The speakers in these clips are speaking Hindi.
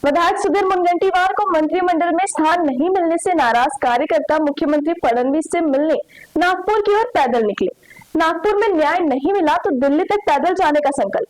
विधायक सुधीर मुनगंटीवार को मंत्रिमंडल में स्थान नहीं मिलने से नाराज कार्यकर्ता मुख्यमंत्री फडणवीस से मिलने नागपुर की ओर पैदल निकले। नागपुर में न्याय नहीं मिला तो दिल्ली तक पैदल जाने का संकल्प।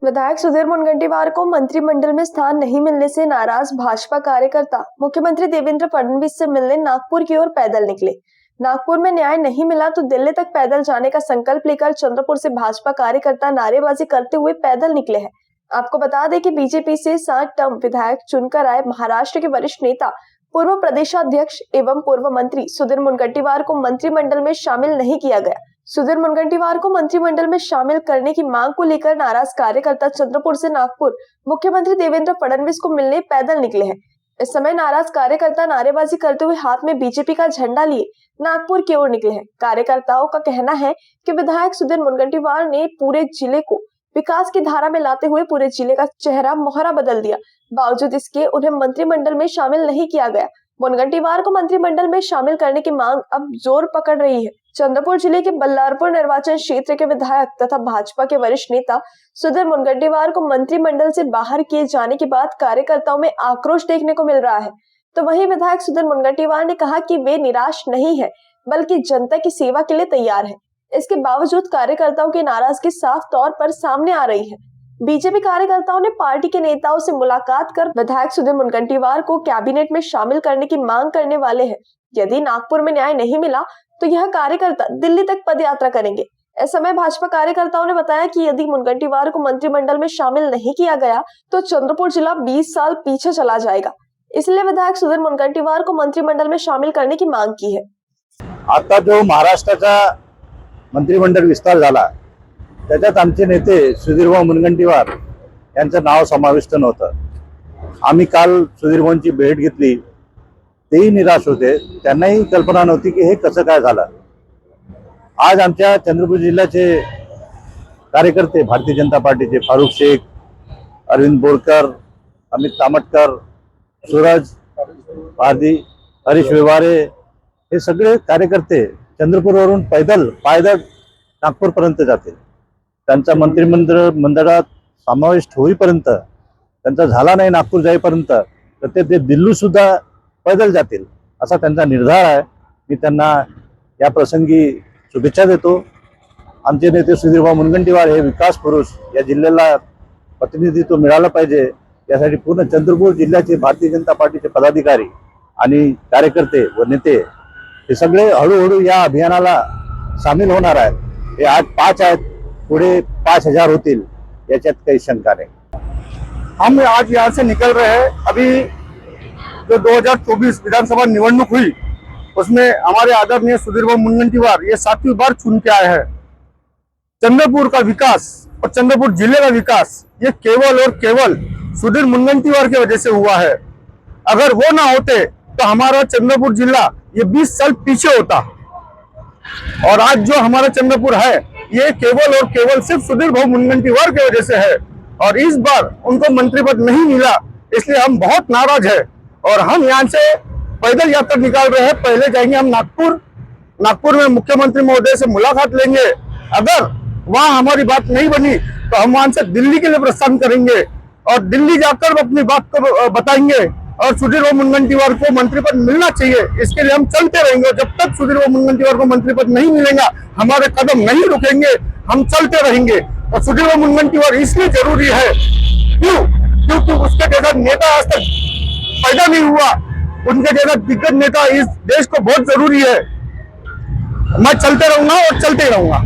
विधायक सुधीर मुनगंटीवार को मंत्रिमंडल में स्थान नहीं मिलने से नाराज भाजपा कार्यकर्ता मुख्यमंत्री देवेंद्र फडणवीस से मिलने नागपुर की ओर पैदल निकले। नागपुर में न्याय नहीं मिला तो दिल्ली तक पैदल जाने का संकल्प लेकर चंद्रपुर से भाजपा कार्यकर्ता नारेबाजी करते हुए पैदल निकले हैं। आपको बता दें कि बीजेपी से 7 टर्म विधायक चुनकर आए महाराष्ट्र के वरिष्ठ नेता पूर्व प्रदेशाध्यक्ष एवं पूर्व मंत्री सुधीर मुनगंटीवार को मंत्रिमंडल में शामिल नहीं किया गया। सुधीर मुनगंटीवार को मंत्रिमंडल में शामिल करने की मांग को लेकर नाराज कार्यकर्ता चंद्रपुर से नागपुर मुख्यमंत्री देवेंद्र फडणवीस को मिलने पैदल निकले हैं। इस समय नाराज कार्यकर्ता नारेबाजी करते हुए हाथ में बीजेपी का झंडा लिए नागपुर की ओर निकले हैं। कार्यकर्ताओं का कहना है कि विधायक सुधीर मुनगंटीवार ने पूरे जिले को विकास की धारा में लाते हुए पूरे जिले का चेहरा मोहरा बदल दिया। बावजूद इसके उन्हें मंत्रिमंडल में शामिल नहीं किया गया। मुनगंटीवार को मंत्रिमंडल में शामिल करने की मांग अब जोर पकड़ रही है। चंद्रपुर जिले के बल्लारपुर निर्वाचन क्षेत्र के विधायक तथा भाजपा के वरिष्ठ नेता सुधीर मुनगंटीवार को मंत्रिमंडल से बाहर किए जाने के बाद कार्यकर्ताओं में आक्रोश देखने को मिल रहा है। तो वहीं विधायक सुधीर मुनगंटीवार ने कहा कि वे निराश नहीं है बल्कि जनता की सेवा के लिए तैयार है। इसके बावजूद कार्यकर्ताओं की नाराजगी साफ तौर पर सामने आ रही है। बीजेपी कार्यकर्ताओं ने पार्टी के नेताओं से मुलाकात कर विधायक सुधीर मुनगंटीवार को कैबिनेट में शामिल करने की मांग करने वाले हैं। यदि नागपुर में न्याय नहीं मिला तो यह कार्यकर्ता दिल्ली तक पदयात्रा करेंगे। इस समय भाजपा कार्यकर्ताओं ने बताया कि यदि मुनगंटीवार को मंत्रिमंडल में शामिल नहीं किया गया तो चंद्रपुर जिला 20 साल पीछे चला जाएगा। इसलिए विधायक सुधीर मुनगंटीवार को मंत्रिमंडल में शामिल करने की मांग की है। आता जो महाराष्ट्राचा मंत्रिमंडळ विस्तार झाला त्याच्यात आमचे नेते सुधीरभाऊ मुनगंटीवार यांचं नाव समाविष्ट नव्हतं। आम्ही काल सुधीरभाऊंची भेट घेतली, तेही निराश होते। त्यांनाही कल्पना नव्हती की हे कसं काय झालं। आज आमच्या चंद्रपूर जिल्ह्याचे कार्यकर्ते भारतीय जनता पार्टीचे फारुख शेख, अरविंद बोरकर, अमित तामटकर, सूरज पारधी, हरीश व्यवहारे हे सगळे कार्यकर्ते चंद्रपूरवरून पायदळ नागपूरपर्यंत जातील। त्यांचा मंत्रिमंडळात समावेश होईपर्यंत, त्यांचा झाला नाही नागपूर जाईपर्यंत, तर ते दिल्ली सुद्धा पैदल जातील असा त्यांचा निर्धार आहे। मी त्यांना या प्रसंगी शुभेच्छा देतो। आमचे नेते सुधीरभाऊ मुनगंटीवार हे विकास पुरुष, या जिल्ह्याला प्रतिनिधित्व मिळालं पाहिजे यासाठी पूर्ण चंद्रपूर जिल्ह्याचे भारतीय जनता पार्टीचे पदाधिकारी आणि कार्यकर्ते व नेते हे सगळे हळूहळू या अभियानाला सामील होणार आहेत। हे आज 5 आहेत, पुढे 5000 होतील, याच्यात काही शंका नहीं। हम आज यहाँ से निकल रहे हैं। अभी जो 2024 विधानसभा निवडणूक हुई उसमें हमारे आदरणीय सुधीरभाऊ मुनगंटीवार ये 7वीं बार चुन के आए हैं। चंद्रपुर का विकास और चंद्रपुर जिले का विकास ये केवल और केवल सुधीर मुनगंटीवार की वजह से हुआ है। अगर वो ना होते तो हमारा चंद्रपुर जिला ये 20 साल पीछे होता। और आज जो हमारा चंद्रपुर है ये केवल और केवल सिर्फ सुधीरभाऊ मुनगंटीवार की वजह से है। और इस बार उनको मंत्री पद नहीं मिला, इसलिए हम बहुत नाराज है और हम यहाँ से पैदल यात्रा निकाल रहे हैं। पहले जाएंगे हम नागपुर में मुख्यमंत्री महोदय से मुलाकात लेंगे। अगर वहाँ हमारी बात नहीं बनी तो हम वहां से दिल्ली के लिए प्रस्थान करेंगे और दिल्ली जाकर अपनी बात को बताएंगे और सुधीरभाऊ मुनगंटीवार को मंत्री पद मिलना चाहिए। इसके लिए हम चलते रहेंगे। जब तक सुधीरभाऊ मुनगंटीवार को मंत्री पद नहीं मिलेगा हमारे कदम नहीं रुकेंगे, हम चलते रहेंगे। और सुधीरभाऊ मुनगंटीवार इसलिए जरूरी है क्योंकि उसके जैसा नेता आज तक पैदा नहीं हुआ। उनके जैसा दिग्गज नेता इस देश को बहुत जरूरी है। मैं चलते रहूंगा और चलते रहूंगा।